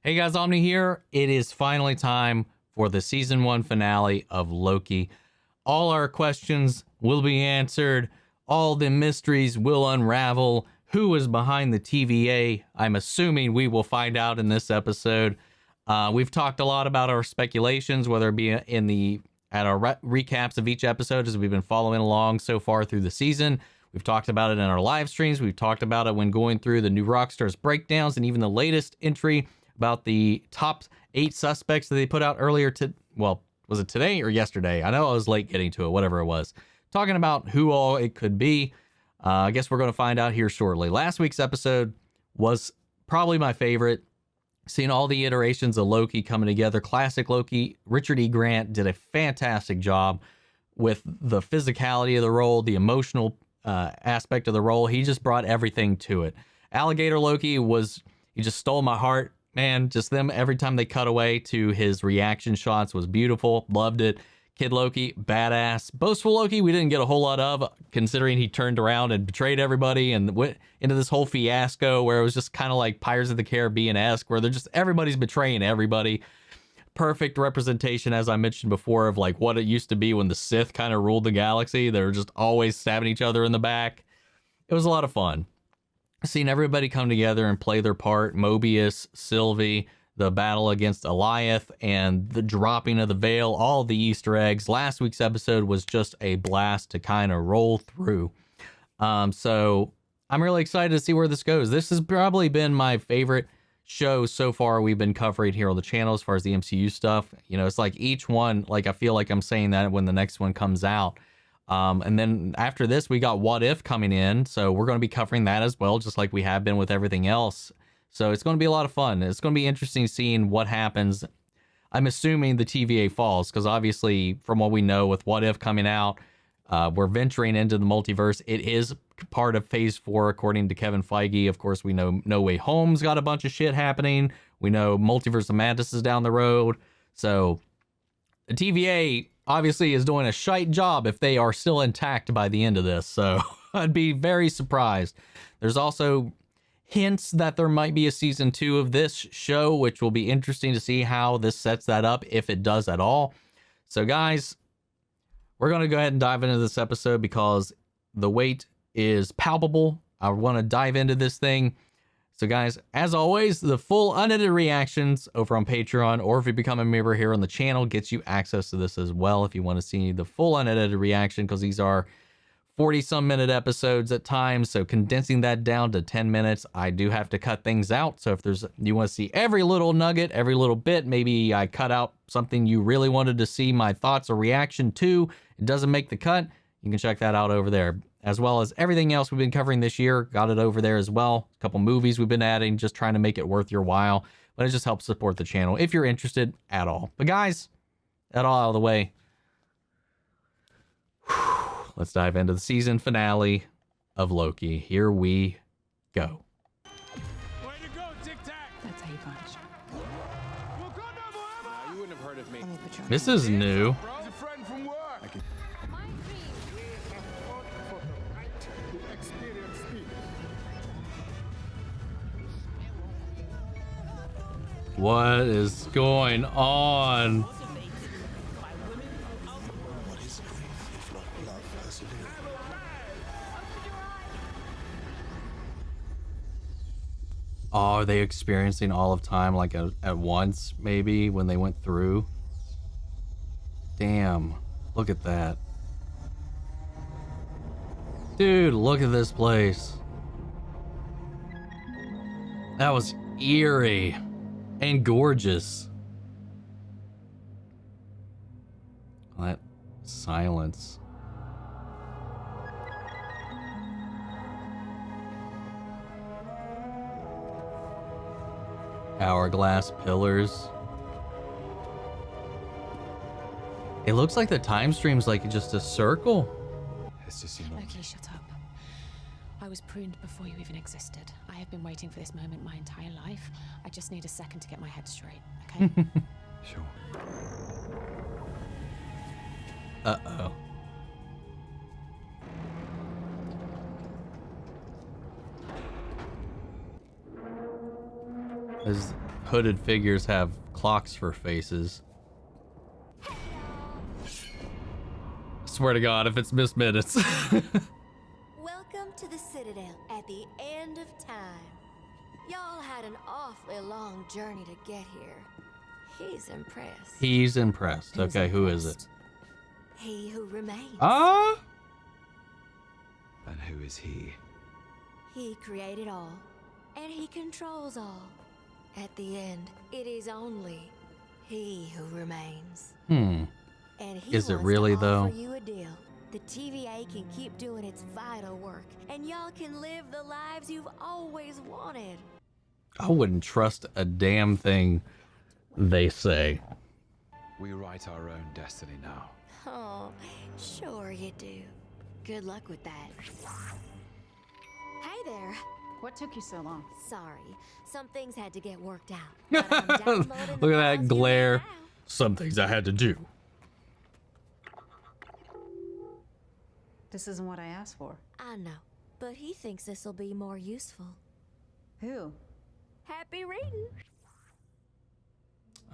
Hey guys, Omni here. It is finally time for the season 1 finale of Loki. All our questions will be answered. All the mysteries will unravel. Who is behind the TVA? I'm assuming we will find out in this episode. We've talked a lot about our speculations, whether it be at our recaps of each episode as we've been following along so far through the season. We've talked about it in our live streams. We've talked about it when going through the new Rockstars breakdowns and even the latest entry about the top 8 suspects that they put out earlier was it today or yesterday? I know I was late getting to it, whatever it was. Talking about who all it could be. I guess we're going to find out here shortly. Last week's episode was probably my favorite. Seeing all the iterations of Loki coming together. Classic Loki. Richard E. Grant did a fantastic job with the physicality of the role, the emotional aspect of the role. He just brought everything to it. Alligator Loki he just stole my heart. Man, just them every time they cut away to his reaction shots was beautiful. Loved it. Kid Loki, badass. Boastful Loki, we didn't get a whole lot of, considering he turned around and betrayed everybody and went into this whole fiasco where it was just kind of like Pirates of the Caribbean-esque, where everybody's betraying everybody. Perfect representation, as I mentioned before, of like what it used to be when the Sith kind of ruled the galaxy. They were just always stabbing each other in the back. It was a lot of fun. Seeing everybody come together and play their part. Mobius, Sylvie, the battle against Eliath, and the dropping of the veil, all the Easter eggs. Last week's episode was just a blast to kind of roll through. So I'm really excited to see where this goes. This has probably been my favorite show so far we've been covering here on the channel as far as the MCU stuff. You know, it's like each one, like I feel like I'm saying that when the next one comes out. And then after this, we got What If coming in. So we're going to be covering that as well, just like we have been with everything else. So it's going to be a lot of fun. It's going to be interesting seeing what happens. I'm assuming the TVA falls, because obviously from what we know with What If coming out, we're venturing into the multiverse. It is part of phase 4, according to Kevin Feige. Of course, we know No Way Home's got a bunch of shit happening. We know Multiverse of Madness is down the road. So the TVA obviously is doing a shite job if they are still intact by the end of this. So I'd be very surprised. There's also hints that there might be a season 2 of this show, which will be interesting to see how this sets that up, if it does at all. So guys, we're going to go ahead and dive into this episode because the wait is palpable. I want to dive into this thing. So guys, as always, the full unedited reactions over on Patreon, or if you become a member here on the channel, gets you access to this as well if you want to see the full unedited reaction, because these are 40-some minute episodes at times. So condensing that down to 10 minutes, I do have to cut things out. So if you want to see every little nugget, every little bit, maybe I cut out something you really wanted to see my thoughts or reaction to, it doesn't make the cut, you can check that out over there. As well as everything else we've been covering this year, got it over there as well. A couple movies we've been adding, just trying to make it worth your while. But it just helps support the channel if you're interested at all. But guys, that all out of the way, let's dive into the season finale of Loki. Here we go. Way to go, Tic Tac! That's how you punch. You wouldn't have heard of me. This is new. He's a friend from work. What is going on? Oh, are they experiencing all of time like at once, maybe, when they went through? Damn, look at that. Dude, look at this place. That was eerie and gorgeous. That silence. Hourglass pillars. It looks like the time stream's like just a circle. Loki, shut up. I was pruned before you even existed. I have been waiting for this moment my entire life. I just need a second to get my head straight, okay? Sure. Uh-oh. hooded figures have clocks for faces. Swear to God, if it's Miss Minutes. Welcome to the Citadel at the end of time. Y'all had an awfully long journey to get here. He's impressed. He's impressed. Okay, who is it? He who remains. Ah? And who is he? He created all, and he controls all. At the end, it is only he who remains. And he Is it wants really, to though? offer you a deal. The TVA can keep doing its vital work, and y'all can live the lives you've always wanted. I wouldn't trust a damn thing they say. We write our own destiny now. Oh, sure you do. Good luck with that. Hey there. What took you so long? Sorry, some things had to get worked out. But I'm downloading the Look at that files you glare. need now. Some things I had to do. This isn't what I asked for. I know, but he thinks this'll be more useful. Who? Happy reading.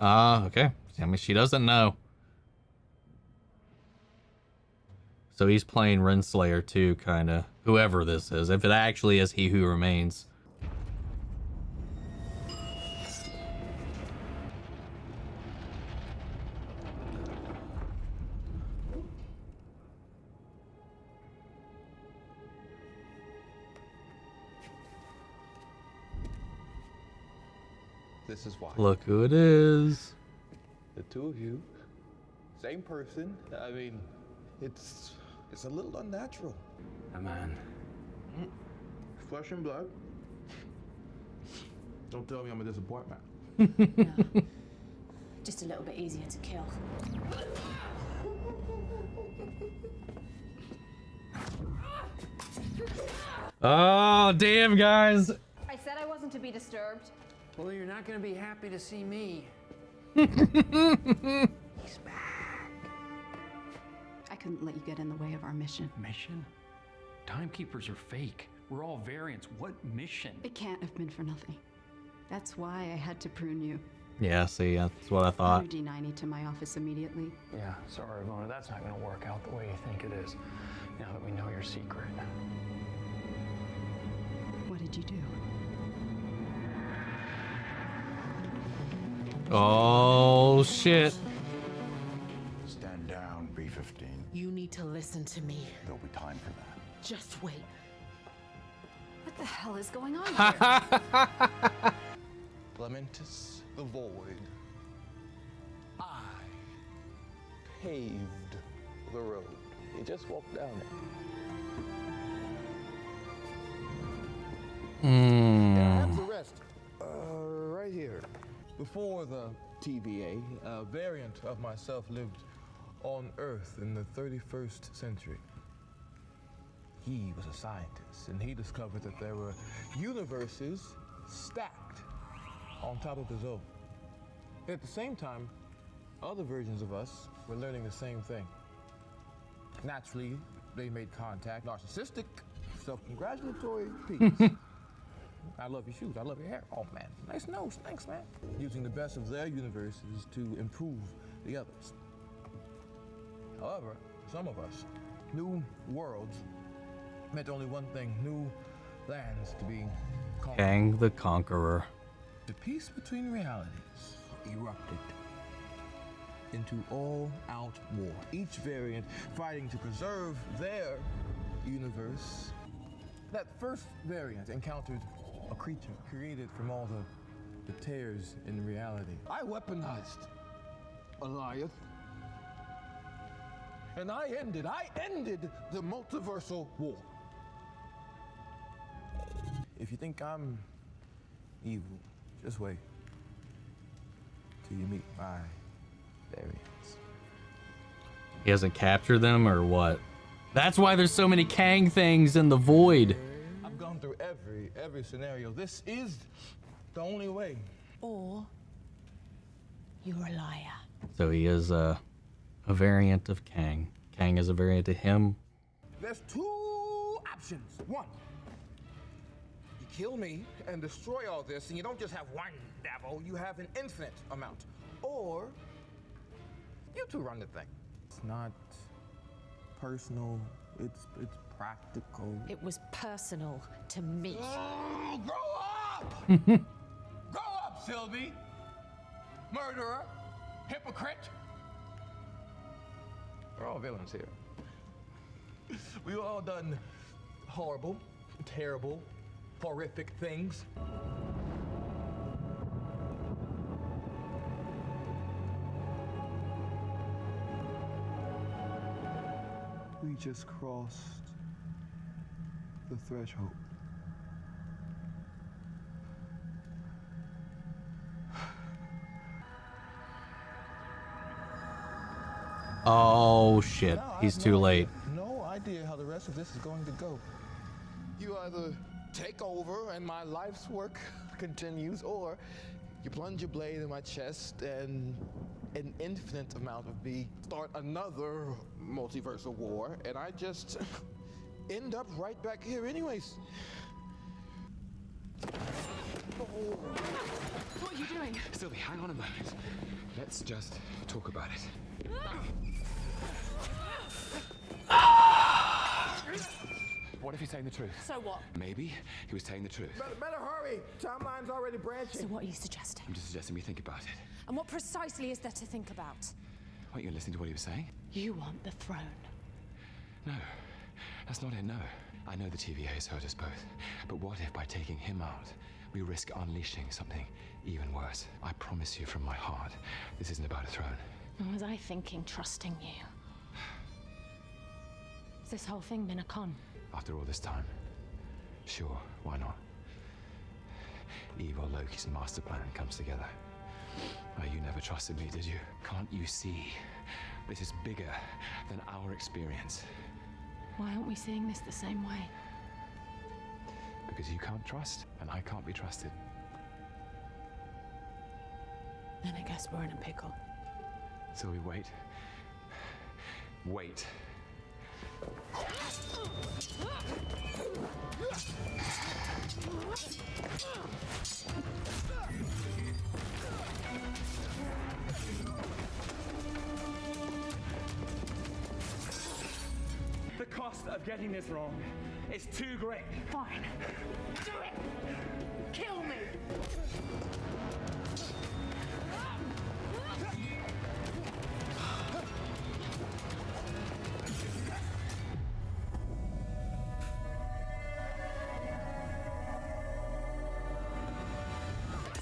Okay. I mean, she doesn't know. So he's playing Renslayer too, kind of. Whoever this is. If it actually is He Who Remains. This is why. Look who it is. The two of you, same person. I mean, it's a little unnatural. A man. Flesh and blood. Don't tell me I'm a disappointment. No. Just a little bit easier to kill. Oh, damn, guys. I said I wasn't to be disturbed. Well, you're not gonna be happy to see me. I couldn't let you get in the way of our mission. Mission? Timekeepers are fake. We're all variants. What mission? It can't have been for nothing. That's why I had to prune you. Yeah, see, that's what I thought. D90 to my office immediately. Yeah, sorry, Mona. That's not gonna work out the way you think it is. Now that we know your secret. What did you do? Oh, shit. Stand down, B-15. You need to listen to me. There'll be time for that. Just wait. What the hell is going on here? Lamentus the Void. I paved the road. You just walk down it. I have the rest. Right here. Before the TVA, a variant of myself lived on Earth in the 31st century. He was a scientist, and he discovered that there were universes stacked on top of his own. At the same time, other versions of us were learning the same thing. Naturally, they made contact, narcissistic, self-congratulatory peace. I love your shoes, I love your hair. Oh man, nice nose, thanks man. Using the best of their universes to improve the others. However, some of us, new worlds meant only one thing, new lands to be conquered. Kang the Conqueror. The peace between realities erupted into all-out war, each variant fighting to preserve their universe. That first variant encountered a creature created from all the tears in reality. I weaponized Goliath, and I ended the multiversal war. If you think I'm evil, just wait till you meet my variants. He hasn't captured them or what? That's why there's so many Kang things in the void. I've gone through every scenario. This is the only way. Or you're a liar. So he is a variant of Kang. Kang is a variant of him. There's two options. One, you kill me and destroy all this, and you don't just have one devil, you have an infinite amount. Or you two run the thing. It's not personal, it's practical. It was personal to me. Oh, grow up! Grow up, Sylvie! Murderer, hypocrite. We're all villains here. We've all done horrible, terrible, horrific things. We just crossed the threshold. Oh shit, No, I he's have too no late. idea- No idea how the rest of this is going to go. You either take over and my life's work continues, or you plunge your blade in my chest and an infinite amount of me start another multiversal war, and I just end up right back here anyways. What are you doing? Sylvie, hang on a moment. Let's just talk about it. What if he's telling the truth? So what? Maybe he was telling the truth. Better hurry. Timeline's already branching. So what are you suggesting? I'm just suggesting we think about it. And what precisely is there to think about? Weren't you listening to what he was saying? You want the throne. No, that's not it, no. I know the TVA has hurt us both, but what if by taking him out, we risk unleashing something even worse? I promise you from my heart, this isn't about a throne. Or was I thinking trusting you? Has this whole thing been a con? After all this time, sure, why not? Evil Loki's master plan comes together. Oh, you never trusted me, did you? Can't you see? This is bigger than our experience. Why aren't we seeing this the same way? Because you can't trust, and I can't be trusted. Then I guess we're in a pickle. So we wait. Wait. The cost of getting this wrong is too great. Fine. Do it! Kill me!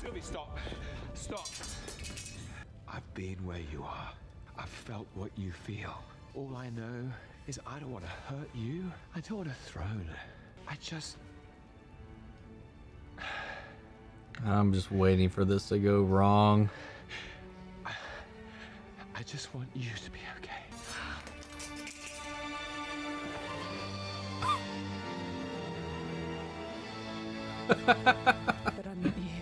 Sylvie, stop. Stop. I've been where you are. I've felt what you feel. All I know is I don't want to hurt you. I don't want a throne. I just... I'm just waiting for this to go wrong. I just want you to be okay. But I'm not you.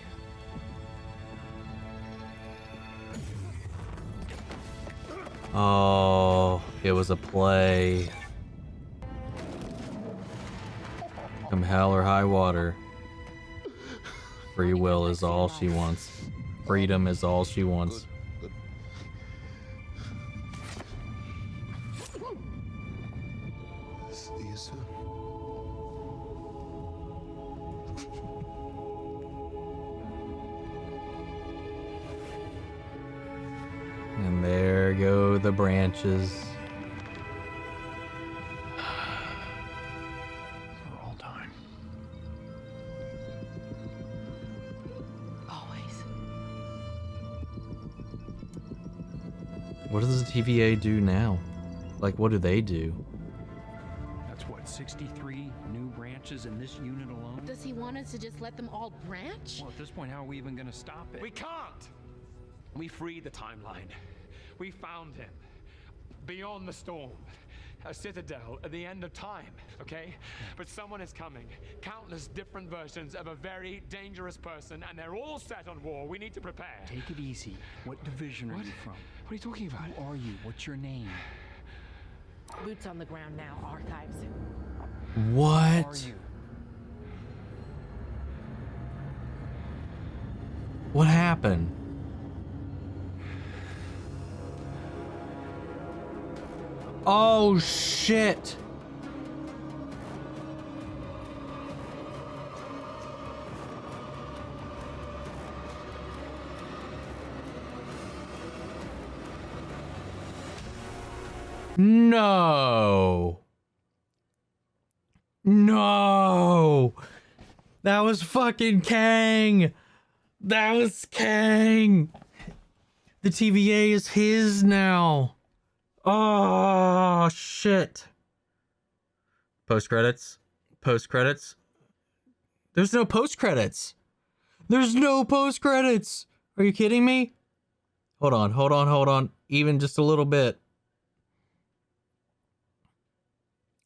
Oh, it was a play. Come hell or high water. Free will is all she wants. Freedom is all she wants. See you soon. And there go the branches. For all time. Always. What does the TVA do now? Like, what do they do? That's what, 63 new branches in this unit alone? Does he want us to just let them all branch? Well, at this point, how are we even gonna stop it? We can't! We freed the timeline. We found him. Beyond the storm. A citadel at the end of time, okay? But someone is coming. Countless different versions of a very dangerous person, and they're all set on war. We need to prepare. Take it easy. What division are you from? What are you talking about? Who are you? What's your name? Boots on the ground now, archives. Who are What? you? What happened? Oh, shit. No. No. That was fucking Kang. That was Kang. The TVA is his now. Oh, shit. Post credits. Post credits. There's no post credits. There's no post credits. Are you kidding me? Hold on, hold on, hold on. Even just a little bit.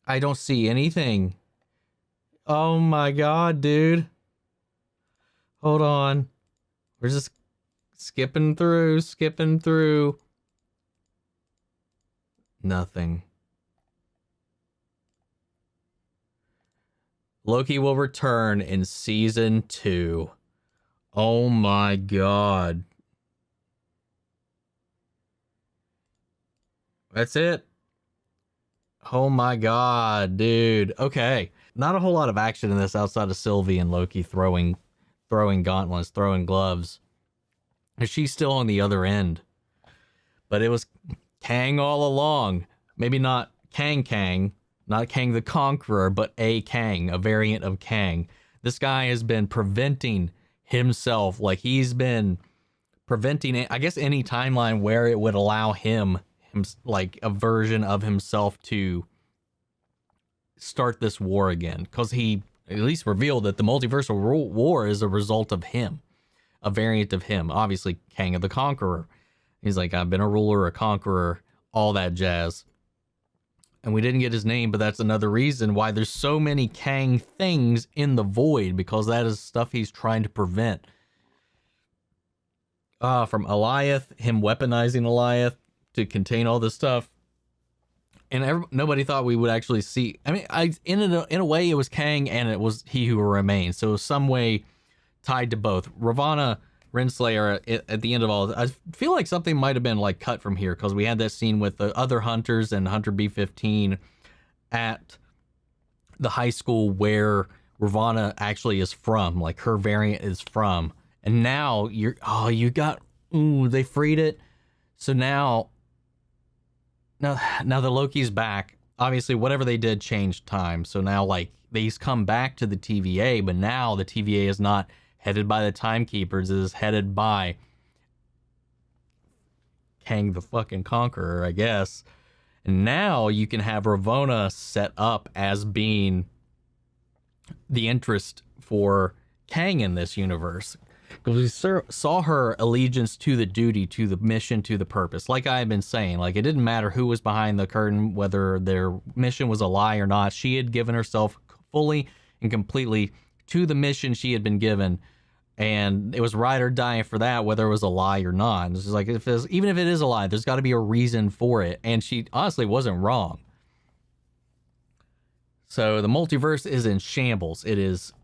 I don't see anything. Oh my god, dude. Hold on. We're just skipping through. Nothing. Loki will return in season 2. Oh my god. That's it. Oh my god, dude. Okay. Not a whole lot of action in this outside of Sylvie and Loki throwing gauntlets, throwing gloves. She's still on the other end. But it was Kang all along. Maybe not Kang, not Kang the Conqueror, but a Kang, a variant of Kang. This guy has been preventing himself, like he's been preventing, I guess, any timeline where it would allow him like a version of himself to start this war again, because he at least revealed that the multiversal war is a result of him, a variant of him. Obviously, Kang of the Conqueror. He's like, I've been a ruler, a conqueror, all that jazz. And we didn't get his name, but that's another reason why there's so many Kang things in the void, because that is stuff he's trying to prevent. From Alioth, him weaponizing Alioth to contain all this stuff. And nobody thought we would actually see. I mean, in a way, it was Kang and it was He Who Remains. So it was some way tied to both. Ravonna Renslayer at the end of all, I feel like something might have been like cut from here, because we had that scene with the other hunters and Hunter B-15 at the high school where Ravonna actually is from, like her variant is from. And now they freed it. So now the Loki's back. Obviously, whatever they did changed time. So now, like, he's come back to the TVA, but now the TVA is not headed by the Timekeepers. It is headed by Kang the fucking Conqueror, I guess. And now you can have Ravonna set up as being the interest for Kang in this universe. Because we saw her allegiance to the duty, to the mission, to the purpose. Like I've been saying, like, it didn't matter who was behind the curtain, whether their mission was a lie or not. She had given herself fully and completely to the mission she had been given. And it was ride or die for that, whether it was a lie or not. It's just like, even if it is a lie, there's got to be a reason for it. And she honestly wasn't wrong. So the multiverse is in shambles. It is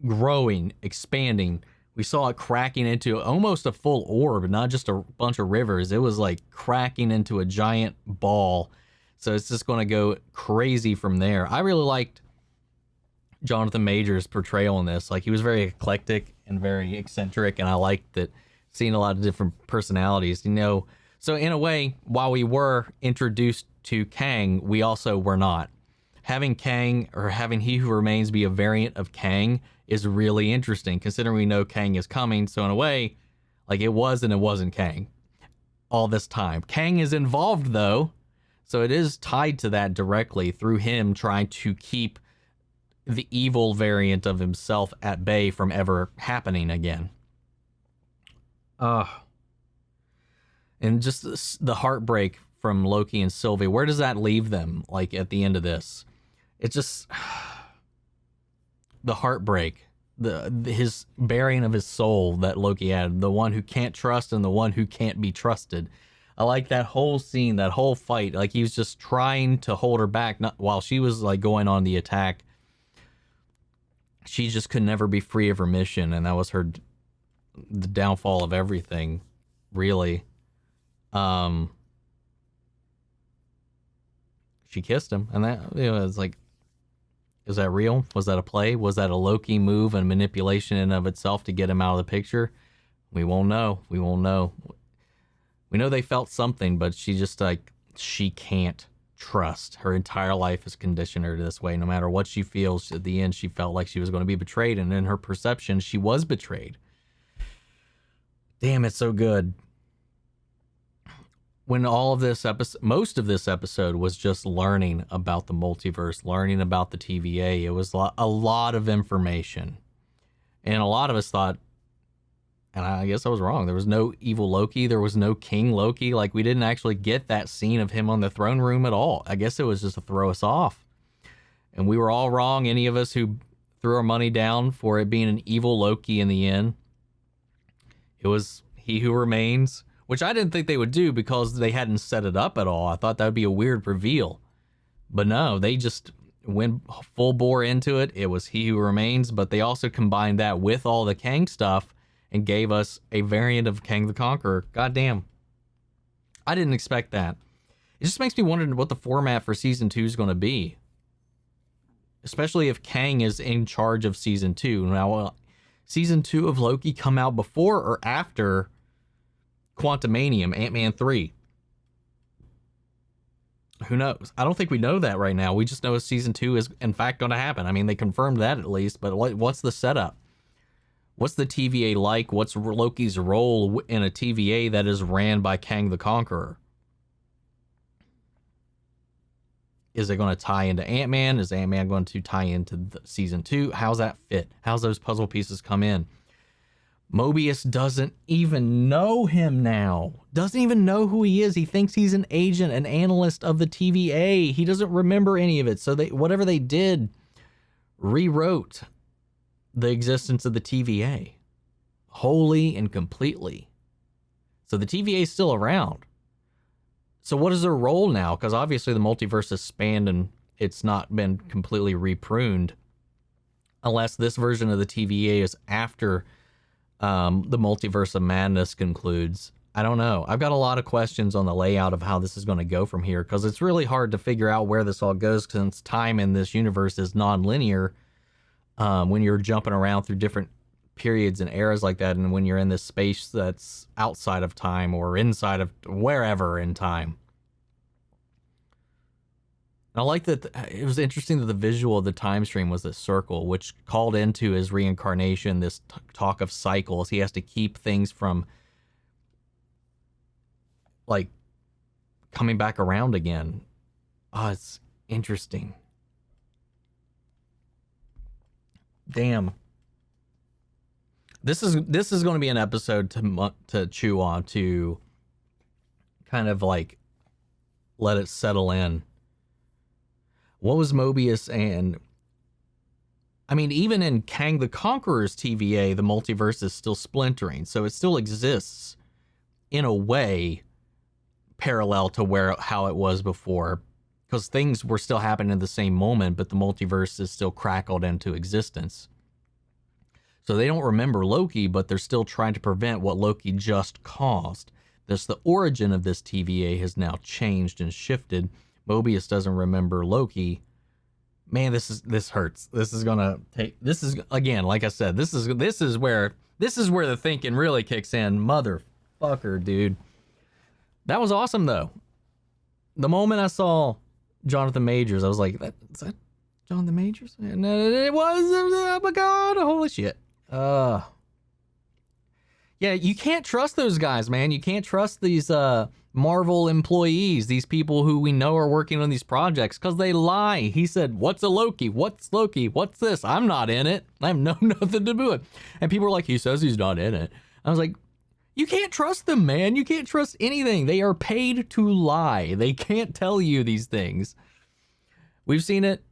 growing, expanding. We saw it cracking into almost a full orb, not just a bunch of rivers. It was like cracking into a giant ball. So it's just going to go crazy from there. I really liked Jonathan Majors' portrayal in this. Like, he was very eclectic and very eccentric, and I liked that, seeing a lot of different personalities, you know. So in a way, while we were introduced to Kang, we also were not. Having Kang, or having He Who Remains be a variant of Kang, is really interesting, considering we know Kang is coming. So in a way, like, it was and it wasn't Kang all this time. Kang is involved, though, so it is tied to that directly through him trying to keep the evil variant of himself at bay from ever happening again. And just the heartbreak from Loki and Sylvie, where does that leave them, like, at the end of this? It's just the heartbreak, his burying of his soul that Loki had, the one who can't trust and the one who can't be trusted. I like that whole scene, that whole fight. Like, he was just trying to hold her back, not while she was like going on the attack. She just could never be free of her mission, and that was her the downfall of everything, really. She kissed him, and that, you know, it's like, is that real? Was that a play? Was that a Loki move and manipulation in of itself to get him out of the picture? We won't know. We won't know. We know they felt something, but she just like, she can't trust. Her entire life has conditioned her this way. No matter what she feels, at the end, she felt like she was going to be betrayed. And in her perception, she was betrayed. Damn, it's so good. When all of this episode, most of this episode was just learning about the multiverse, learning about the TVA. It was a lot of information. And a lot of us thought, and I guess I was wrong, there was no evil Loki. There was no King Loki. Like, we didn't actually get that scene of him on the throne room at all. I guess it was just to throw us off. And we were all wrong. Any of us who threw our money down for it being an evil Loki in the end. It was He Who Remains, which I didn't think they would do because they hadn't set it up at all. I thought that would be a weird reveal. But no, they just went full bore into it. It was He Who Remains, but they also combined that with all the Kang stuff and gave us a variant of Kang the Conqueror. Goddamn. I didn't expect that. It just makes me wonder what the format for season 2 is going to be. Especially if Kang is in charge of season 2. Now, season 2 of Loki come out before or after Quantumanium, Ant-Man 3? Who knows? I don't think we know that right now. We just know season 2 is in fact going to happen. I mean, they confirmed that at least, but what's the setup? What's the TVA like? What's Loki's role in a TVA that is ran by Kang the Conqueror? Is it going to tie into Ant-Man? Is Ant-Man going to tie into season 2? How's that fit? How's those puzzle pieces come in? Mobius doesn't even know him now. Doesn't even know who he is. He thinks he's an agent, an analyst of the TVA. He doesn't remember any of it. So whatever they did rewrote the existence of the TVA wholly and completely. So the TVA is still around. So what is their role now? Because obviously the multiverse has spanned and it's not been completely repruned, unless this version of the TVA is after the multiverse of madness concludes. I don't know. I've got a lot of questions on the layout of how this is going to go from here, because it's really hard to figure out where this all goes, since time in this universe is non-linear. When you're jumping around through different periods and eras like that, and when you're in this space that's outside of time or inside of wherever in time. And I like that it was interesting that the visual of the time stream was this circle, which called into his reincarnation, this talk of cycles. He has to keep things from like coming back around again. Oh, it's interesting. Damn. This is going to be an episode to chew on, to kind of like let it settle in. What was Mobius? And I mean, even in Kang the Conqueror's TVA, the multiverse is still splintering, so it still exists in a way parallel to how it was before, because things were still happening in the same moment, but the multiverse is still crackled into existence. So they don't remember Loki, but they're still trying to prevent what Loki just caused. Thus, the origin of this TVA has now changed and shifted. Mobius doesn't remember Loki. Man, this hurts. This is again, like I said, this is where the thinking really kicks in. Motherfucker, dude. That was awesome though. The moment I saw Jonathan Majors, I was like, is that Jonathan Majors? And it was, oh my God, holy shit. Yeah, you can't trust those guys, man. You can't trust these Marvel employees, these people who we know are working on these projects, because they lie. He said, what's a Loki? What's Loki? What's this? I'm not in it. I have nothing to do with it. And people are like, he says he's not in it. I was like, you can't trust them, man. You can't trust anything. They are paid to lie. They can't tell you these things. We've seen it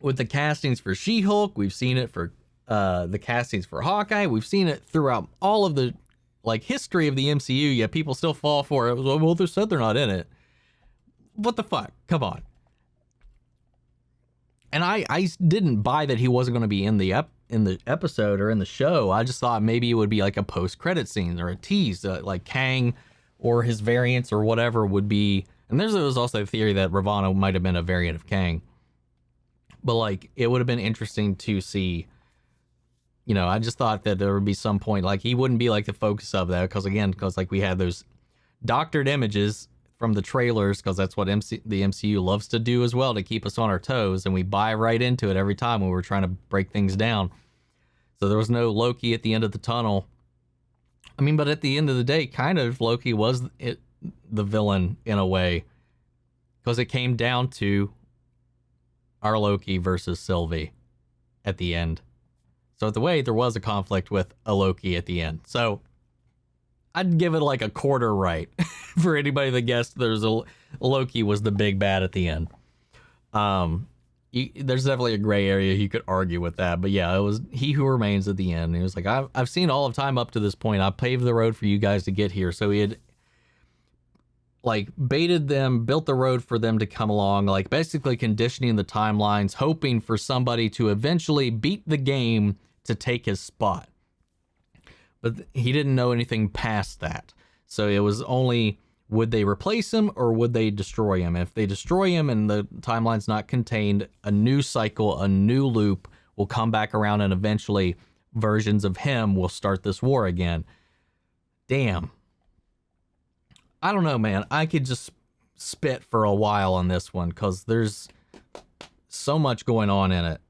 with the castings for She-Hulk. We've seen it for the castings for Hawkeye. We've seen it throughout all of the history of the MCU, yet people still fall for it. Well, they said they're not in it. What the fuck? Come on. And I didn't buy that he wasn't going to be in the in the episode or in the show. I just thought maybe it would be like a post-credit scene or a tease, like Kang or his variants or whatever would be. And there was also a theory that Ravonna might have been a variant of Kang. But like, it would have been interesting to see. You know, I just thought that there would be some point, like he wouldn't be like the focus of that, because like we had those doctored images from the trailers, because that's what the MCU loves to do as well, to keep us on our toes, and we buy right into it every time when we're trying to break things down. So there was no Loki at the end of the tunnel. I mean, but at the end of the day, kind of Loki was the villain in a way, because it came down to our Loki versus Sylvie at the end. So at the way, there was a conflict with a Loki at the end. So I'd give it like a quarter right for anybody that guessed there's a Loki was the big bad at the end. There's definitely a gray area you could argue with that, but yeah, it was He Who Remains at the end. He was like, I've seen all of time up to this point. I paved the road for you guys to get here. So he had like baited them, built the road for them to come along, like basically conditioning the timelines, hoping for somebody to eventually beat the game to take his spot. But he didn't know anything past that. So it was only, would they replace him or would they destroy him? If they destroy him and the timeline's not contained, a new cycle, a new loop will come back around, and eventually versions of him will start this war again. Damn. I don't know, man. I could just spit for a while on this one because there's so much going on in it.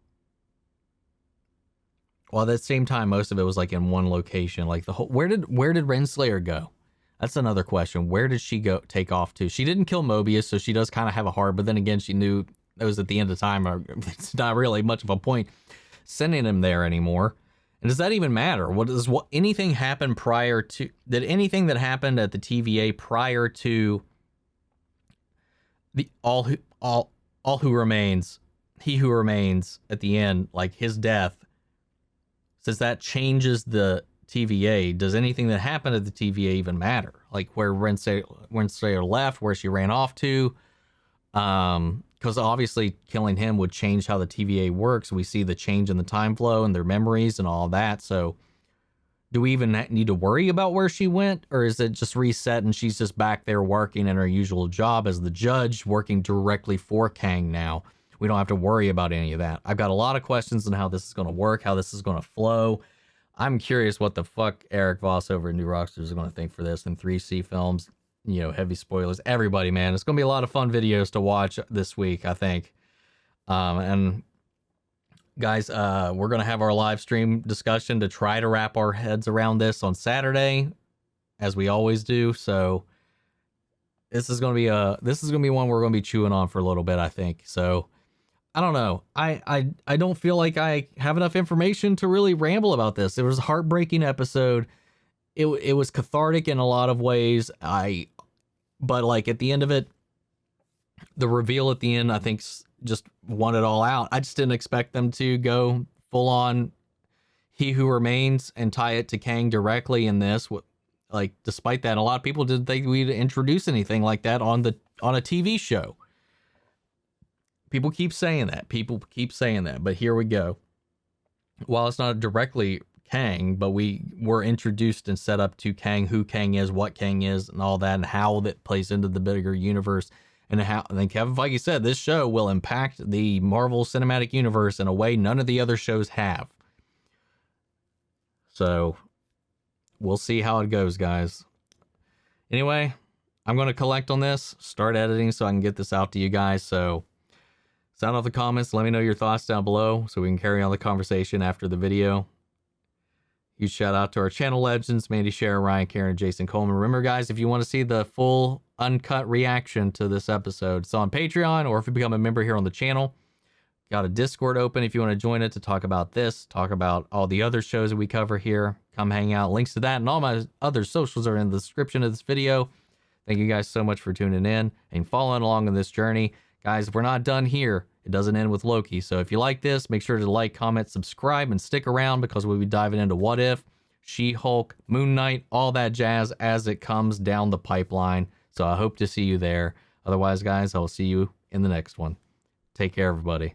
Well, at the same time, most of it was like in one location. Like the whole, where did Renslayer go? That's another question. Where did she go? Take off to? She didn't kill Mobius, so she does kind of have a heart. But then again, she knew it was at the end of time. It's not really much of a point sending him there anymore. And does that even matter? What anything happen prior to? Did anything that happened at the TVA prior to the all who remains, He Who Remains at the end, like his death? Since that changes the TVA, does anything that happened at the TVA even matter? Like where Renslayer left, where she ran off to? Because obviously killing him would change how the TVA works. We see the change in the time flow and their memories and all that. So do we even need to worry about where she went? Or is it just reset and she's just back there working in her usual job as the judge, working directly for Kang now? We don't have to worry about any of that. I've got a lot of questions on how this is going to work, how this is going to flow. I'm curious what the fuck Eric Voss over at New Rockstars is going to think for this in 3C Films. You know, heavy spoilers. Everybody, man, it's going to be a lot of fun videos to watch this week, I think. And guys, we're going to have our live stream discussion to try to wrap our heads around this on Saturday, as we always do. So this is going to be one we're going to be chewing on for a little bit, I think. So I don't know. I don't feel like I have enough information to really ramble about this. It was a heartbreaking episode. It was cathartic in a lot of ways. But like at the end of it, the reveal at the end, I think just won it all out. I just didn't expect them to go full on He Who Remains and tie it to Kang directly in this. Like, despite that, a lot of people didn't think we'd introduce anything like that on a TV show. People keep saying that. But here we go. While it's not directly Kang, but we were introduced and set up to Kang, who Kang is, what Kang is, and all that, and how that plays into the bigger universe, and how. And then Kevin Feige said this show will impact the Marvel Cinematic Universe in a way none of the other shows have. So we'll see how it goes, guys. Anyway, I'm going to collect on this, start editing so I can get this out to you guys. So sound off the comments. Let me know your thoughts down below so we can carry on the conversation after the video. Huge shout out to our channel legends, Mandy, Sharon, Ryan, Karen, and Jason Coleman. Remember, guys, if you want to see the full uncut reaction to this episode, it's on Patreon, or if you become a member here on the channel, got a Discord open if you want to join it to talk about this, talk about all the other shows that we cover here. Come hang out. Links to that and all my other socials are in the description of this video. Thank you guys so much for tuning in and following along on this journey. Guys, if we're not done here, it doesn't end with Loki. So if you like this, make sure to like, comment, subscribe, and stick around because we'll be diving into What If, She-Hulk, Moon Knight, all that jazz as it comes down the pipeline. So I hope to see you there. Otherwise, guys, I will see you in the next one. Take care, everybody.